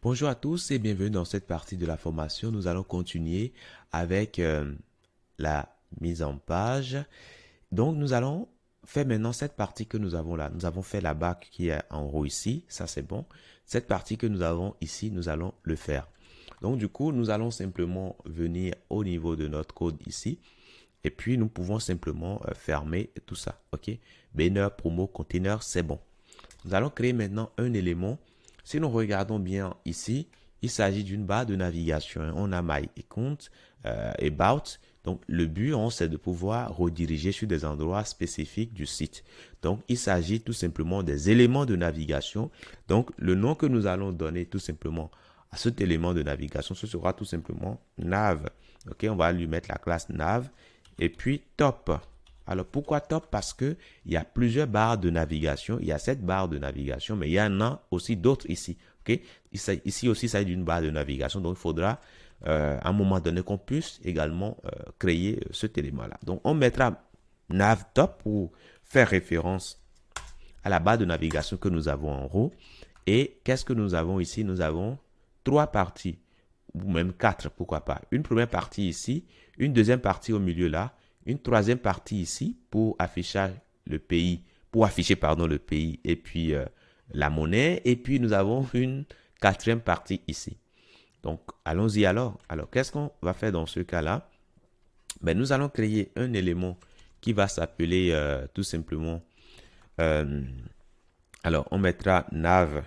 Bonjour à tous et bienvenue dans cette partie de la formation. Nous allons continuer avec la mise en page. Donc, nous allons faire maintenant cette partie que nous avons là. Nous avons fait la barre qui est en haut ici. Ça, c'est bon. Cette partie que nous avons ici, nous allons le faire. Donc, du coup, nous allons simplement venir au niveau de notre code ici. Et puis, nous pouvons simplement fermer tout ça. OK? Banner, promo, container, c'est bon. Nous allons créer maintenant un élément. Si nous regardons bien ici, il s'agit d'une barre de navigation. On a My Account, About. Donc, le but, c'est de pouvoir rediriger sur des endroits spécifiques du site. Donc, il s'agit tout simplement des éléments de navigation. Donc, le nom que nous allons donner tout simplement à cet élément de navigation, ce sera tout simplement Nav. OK, on va lui mettre la classe Nav. Et puis, Top. Alors, pourquoi top? Parce qu'il y a plusieurs barres de navigation. Il y a cette barre de navigation, mais il y en a aussi d'autres ici. Okay? Ici aussi, ça est d'une barre de navigation. Donc, il faudra, à un moment donné, qu'on puisse également créer cet élément-là. Donc, on mettra nav top pour faire référence à la barre de navigation que nous avons en haut. Et qu'est-ce que nous avons ici? Nous avons trois parties, ou même quatre, pourquoi pas. Une première partie ici, une deuxième partie au milieu là, une troisième partie ici pour afficher le pays, le pays et puis la monnaie. Et puis nous avons une quatrième partie ici. Donc allons-y alors. Alors qu'est-ce qu'on va faire dans ce cas-là? Ben, nous allons créer un élément qui va s'appeler tout simplement. euh, alors on mettra nav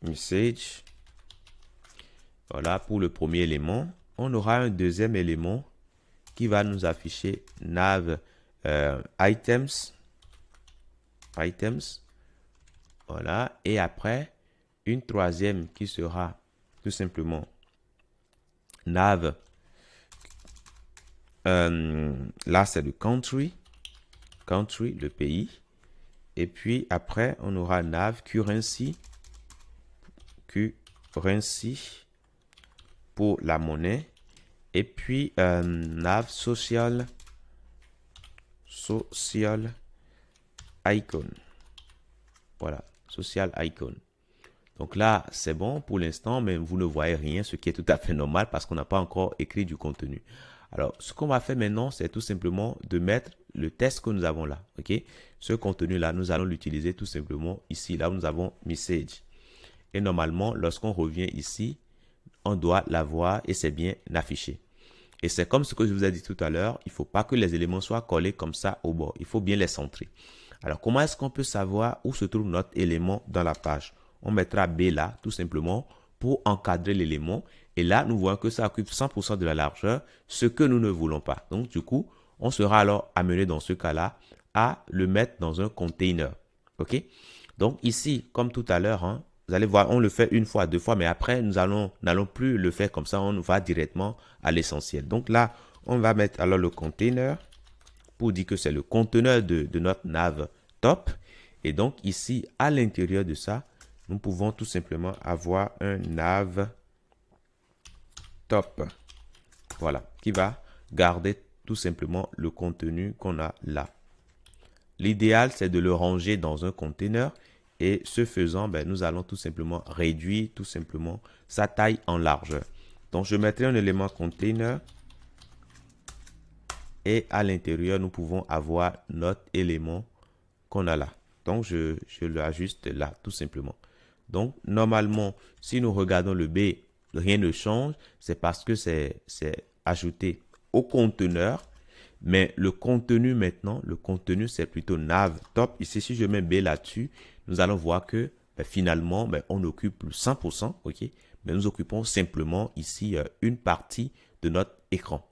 message. Voilà pour le premier élément. On aura un deuxième élément qui va nous afficher nav items. Voilà. Et après, une troisième qui sera tout simplement nav. Là, c'est le country, le pays. Et puis après, on aura nav currency pour la monnaie. Et puis, nav social icon. Voilà, social icon. Donc là, c'est bon pour l'instant, mais vous ne voyez rien, ce qui est tout à fait normal parce qu'on n'a pas encore écrit du contenu. Alors, ce qu'on va faire maintenant, c'est tout simplement de mettre le test que nous avons là. OK? Ce contenu-là, nous allons l'utiliser tout simplement ici. Là où nous avons message. Et normalement, lorsqu'on revient ici, on doit l'avoir et c'est bien affiché. Et c'est comme ce que je vous ai dit tout à l'heure, il ne faut pas que les éléments soient collés comme ça au bord. Il faut bien les centrer. Alors, comment est-ce qu'on peut savoir où se trouve notre élément dans la page? On mettra B là, tout simplement, pour encadrer l'élément. Et là, nous voyons que ça occupe 100% de la largeur, ce que nous ne voulons pas. Donc, du coup, on sera alors amené dans ce cas-là à le mettre dans un container. OK? Donc, ici, comme tout à l'heure, hein, vous allez voir, on le fait une fois, deux fois, mais après, nous n'allons plus le faire comme ça. On va directement à l'essentiel. Donc là, on va mettre alors le container pour dire que c'est le conteneur de notre nav top. Et donc ici, à l'intérieur de ça, nous pouvons tout simplement avoir un nav top. Voilà, qui va garder tout simplement le contenu qu'on a là. L'idéal, c'est de le ranger dans un conteneur. Et ce faisant, ben, nous allons tout simplement réduire tout simplement sa taille en largeur. Donc, je mettrai un élément container. Et à l'intérieur, nous pouvons avoir notre élément qu'on a là. Donc, je l'ajuste là, tout simplement. Donc, normalement, si nous regardons le B, rien ne change. C'est parce que c'est ajouté au conteneur. Mais le contenu maintenant, le contenu, c'est plutôt nav top. Ici, si je mets B là-dessus, nous allons voir que finalement, on occupe 100%. OK? Mais nous occupons simplement ici une partie de notre écran.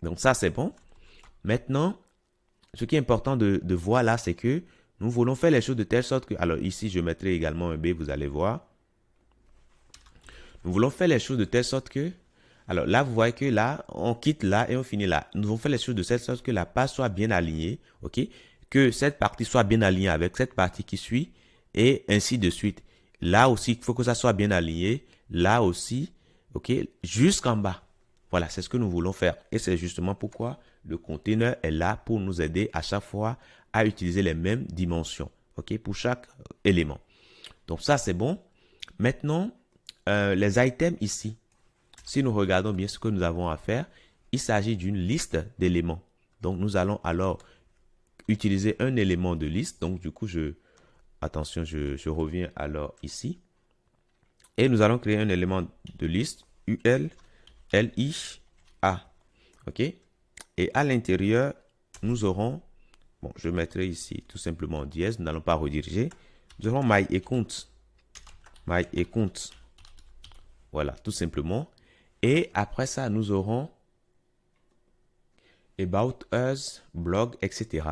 Donc, ça, c'est bon. Maintenant, ce qui est important de voir là, c'est que nous voulons faire les choses de telle sorte que... Alors ici, je mettrai également un B, vous allez voir. Nous voulons faire les choses de telle sorte que... Alors là, vous voyez que là, on quitte là et on finit là. Nous voulons faire les choses de telle sorte que la page soit bien alignée, ok? Que cette partie soit bien alignée avec cette partie qui suit et ainsi de suite. Là aussi, il faut que ça soit bien aligné. Là aussi, ok? Jusqu'en bas. Voilà, c'est ce que nous voulons faire. Et c'est justement pourquoi le container est là pour nous aider à chaque fois à utiliser les mêmes dimensions, ok? Pour chaque élément. Donc ça, c'est bon. Maintenant, les items ici, si nous regardons bien ce que nous avons à faire, il s'agit d'une liste d'éléments. Donc, nous allons alors utiliser un élément de liste. Donc, du coup, attention, je reviens alors ici. Et nous allons créer un élément de liste UL, LI, A. OK? Et à l'intérieur, nous aurons, bon, je mettrai ici tout simplement dièse, nous n'allons pas rediriger. Nous aurons my et compte. My et compte. Voilà, tout simplement. Et après ça, nous aurons about us, blog, etc.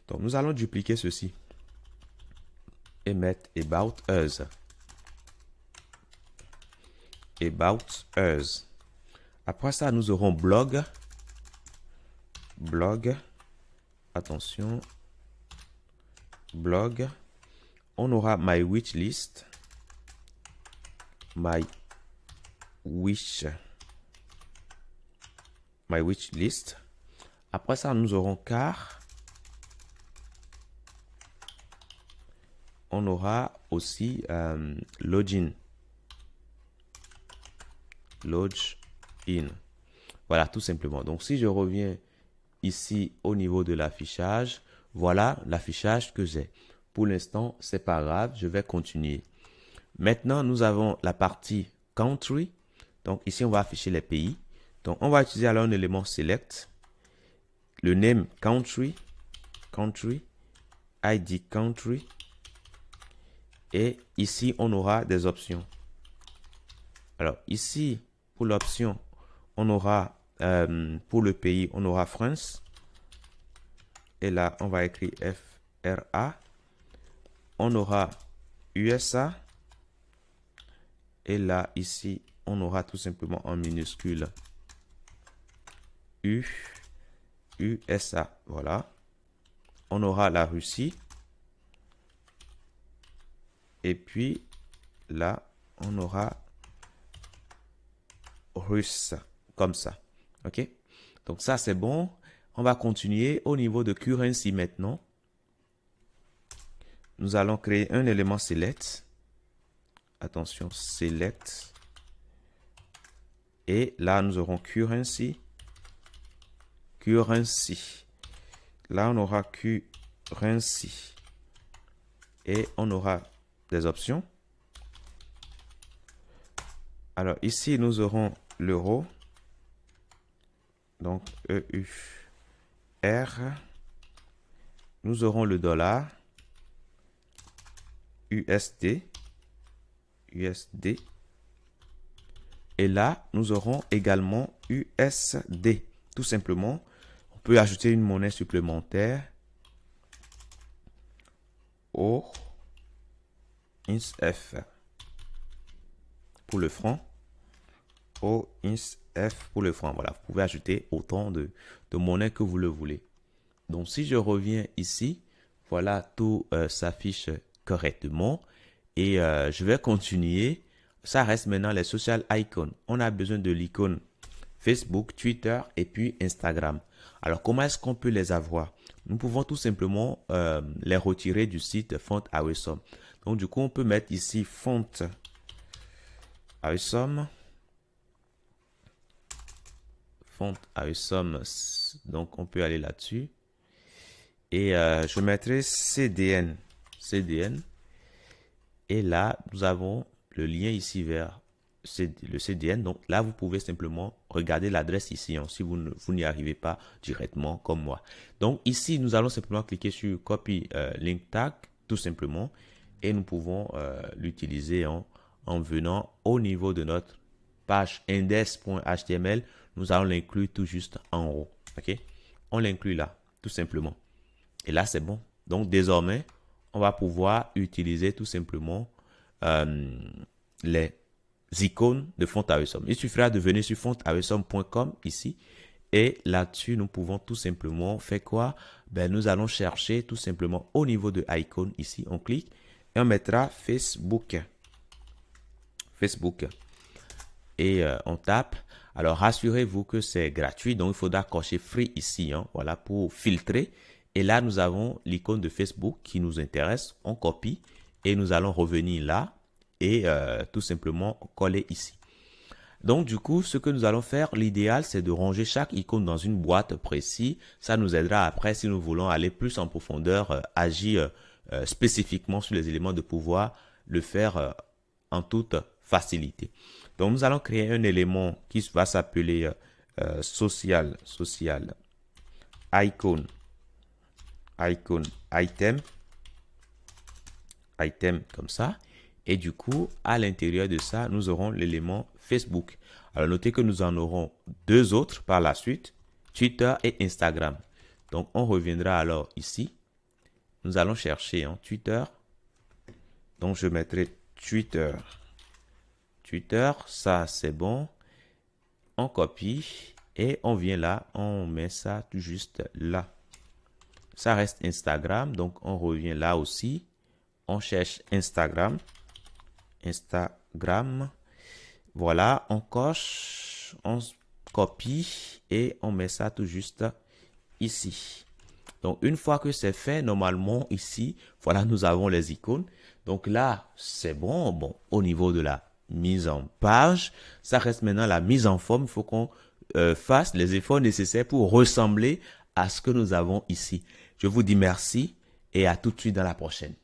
Donc, nous allons dupliquer ceci et mettre about us. About us. Après ça, nous aurons blog. Blog. Attention. Blog. On aura my wish list. My wish list. Après ça, nous aurons car. On aura aussi login. Login. Voilà, tout simplement. Donc, si je reviens ici au niveau de l'affichage, voilà l'affichage que j'ai. Pour l'instant, c'est pas grave, je vais continuer. Maintenant, nous avons la partie country. Donc, ici, on va afficher les pays. Donc, on va utiliser alors un élément select. Le name country. Country. ID country. Et ici, on aura des options. Alors, ici, pour l'option, on aura, pour le pays, on aura France. Et là, on va écrire FRA. On aura USA. Et là, ici, on aura tout simplement en minuscule USA. Voilà. On aura la Russie. Et puis, là, on aura russe, comme ça. OK? Donc, ça, c'est bon. On va continuer au niveau de currency maintenant. Nous allons créer un élément select. Attention, select. Et là, nous aurons currency. Currency. Là, on aura currency. Et on aura des options. Alors, ici, nous aurons l'euro. Donc, EUR. Nous aurons le dollar. USD. USD. Et là, nous aurons également USD. Tout simplement, on peut ajouter une monnaie supplémentaire au INSF pour le franc. Au INSF pour le franc. Voilà, vous pouvez ajouter autant de monnaies que vous le voulez. Donc, si je reviens ici, voilà, tout s'affiche correctement. Et je vais continuer. Ça reste maintenant les social icons. On a besoin de l'icône Facebook, Twitter et puis Instagram. Alors, comment est-ce qu'on peut les avoir? Nous pouvons tout simplement les retirer du site Font Awesome. Donc, du coup, on peut mettre ici Font Awesome. Font Awesome. Donc, on peut aller là-dessus. Et je mettrai CDN. CDN. Et là, nous avons le lien ici vers le CDN. Donc là, vous pouvez simplement regarder l'adresse ici, hein, si vous n'y arrivez pas directement comme moi. Donc ici, nous allons simplement cliquer sur Copy Link Tag, tout simplement. Et nous pouvons l'utiliser en venant au niveau de notre page index.html. Nous allons l'inclure tout juste en haut. OK? On l'inclut là, tout simplement. Et là, c'est bon. Donc désormais, on va pouvoir utiliser tout simplement les icônes de Font Awesome. Il suffira de venir sur fontawesome.com ici. Et là-dessus, nous pouvons tout simplement faire quoi? Ben, nous allons chercher tout simplement au niveau de icône ici. On clique et on mettra Facebook. Facebook. Et on tape. Alors, rassurez-vous que c'est gratuit. Donc, il faudra cocher free ici. Hein, voilà, pour filtrer. Et là, nous avons l'icône de Facebook qui nous intéresse. On copie et nous allons revenir là. et tout simplement coller ici. Donc, du coup, ce que nous allons faire, l'idéal, c'est de ranger chaque icône dans une boîte précise. Ça nous aidera après, si nous voulons aller plus en profondeur, agir spécifiquement sur les éléments, de pouvoir le faire en toute facilité. Donc, nous allons créer un élément qui va s'appeler social icon item comme ça. Et du coup, à l'intérieur de ça, nous aurons l'élément Facebook. Alors, notez que nous en aurons deux autres par la suite, Twitter et Instagram. Donc, on reviendra alors ici. Nous allons chercher Twitter. Donc, je mettrai Twitter. Twitter, ça, c'est bon. On copie et on vient là, on met ça tout juste là. Ça reste Instagram, donc on revient là aussi. On cherche Instagram. Voilà, on coche, on copie et on met ça tout juste ici. Donc, une fois que c'est fait, normalement, ici, voilà, nous avons les icônes. Donc là, c'est bon. Bon, au niveau de la mise en page, ça reste maintenant la mise en forme. Il faut qu'on fasse les efforts nécessaires pour ressembler à ce que nous avons ici. Je vous dis merci et à tout de suite dans la prochaine.